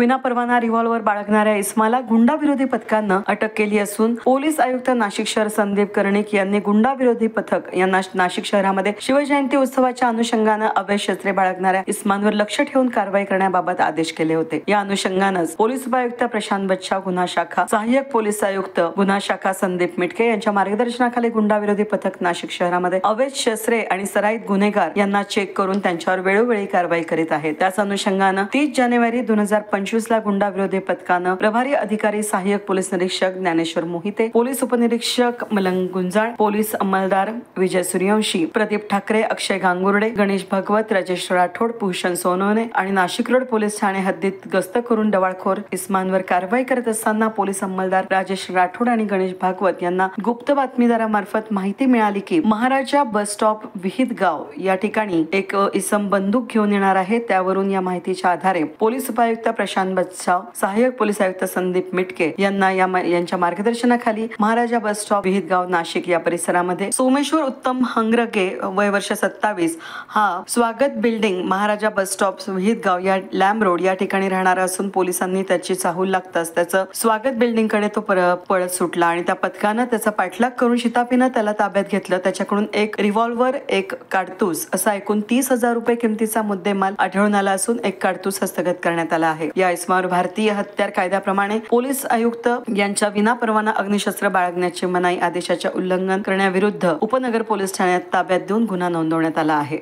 विनापरवाना रिव्हॉल्वर बाळगणाऱ्या इस्माला गुंडाविरोधी पथकानं अटक केली असून पोलीस आयुक्त नाशिक शहर संदीप कर्णिक यांनी गुंडाविरोधी पथक यांना नाशिक शहरामध्ये शिवजयंती उत्सवाच्या अनुषंगानं अवैध शस्त्रे बाळगणाऱ्या इस्मांवर लक्ष ठेवून कारवाई करण्याबाबत आदेश केले होते। या अनुषंगानंच पोलीस उपायुक्त प्रशांत बच्छाव गुन्हा शाखा, सहाय्यक पोलीस आयुक्त गुन्हा शाखा संदीप मिटके यांच्या मार्गदर्शनाखाली गुंडाविरोधी पथक नाशिक शहरामध्ये अवैध शस्त्रे आणि सराईत गुन्हेगार यांना चेक करून त्यांच्यावर वेळोवेळी कारवाई करीत आहे। त्याच अनुषंगानं 30 जानेवारी 2025 ला गुंडाविरोधी पथकानं प्रभारी अधिकारी सहाय्यक पोलीस निरीक्षक ज्ञानेश्वर मोहिते, पोलीस उपनिरीक्षक मलंग गुंजाळ, पोलीस अंमलदार विजय सूर्यवंशी, प्रदीप ठाकरे, अक्षय गांगुर्डे, गणेश भगवत, राजेश राठोड, भूषण सोनवणे आणि नाशिक रोड पोलीस ठाणे हद्दीत गस्त करून डवाळखोर इस्मांवर कारवाई करत असताना पोलीस अंमलदार राजेश राठोड आणि गणेश भागवत यांना गुप्त बातमीदारामार्फत माहिती मिळाली की महाराजा बस स्टॉप विहित गाव या ठिकाणी एक इसम बंदूक घेऊन येणार आहे। त्यावरून या माहितीच्या आधारे पोलीस उपायुक्त प्रशांत बच्छाव, सहाय्यक पोलीस आयुक्त संदीप मिटके यांच्या मार्गदर्शनाखाली महाराजा बस स्टॉप विहित गाव नाशिक या परिसरामध्ये सोमेश्वर उत्तम हंगरगे वय वर्ष 27 हा स्वागत बिल्डिंग महाराजा बस स्टॉप विहित गाव या लॅम्ब रोड या ठिकाणी राहणार असून पोलिसांनी त्याची चाहूल लागताच त्याचं स्वागत बिल्डिंग कडे तो पळत सुटला आणि त्या पथकानं त्याचा पाठलाग करून शिताफीनं त्याला ताब्यात घेतलं। त्याच्याकडून एक रिव्हॉल्वर, एक काडतूस असा एकूण 30,000 रुपये किमतीचा मुद्देमाल आढळून आला असून एक काडतूस हस्तगत करण्यात आला आहे। या इस्मावर भारतीय हत्यार कायद्याप्रमाणे पोलीस आयुक्त यांच्या विनापरवाना अग्निशस्त्र बाळगण्याची मनाई आदेशाचे उल्लंघन करण्याविरुद्ध उपनगर पोलीस ठाण्यात ताब्यात देऊन गुन्हा नोंदवण्यात आला आहे।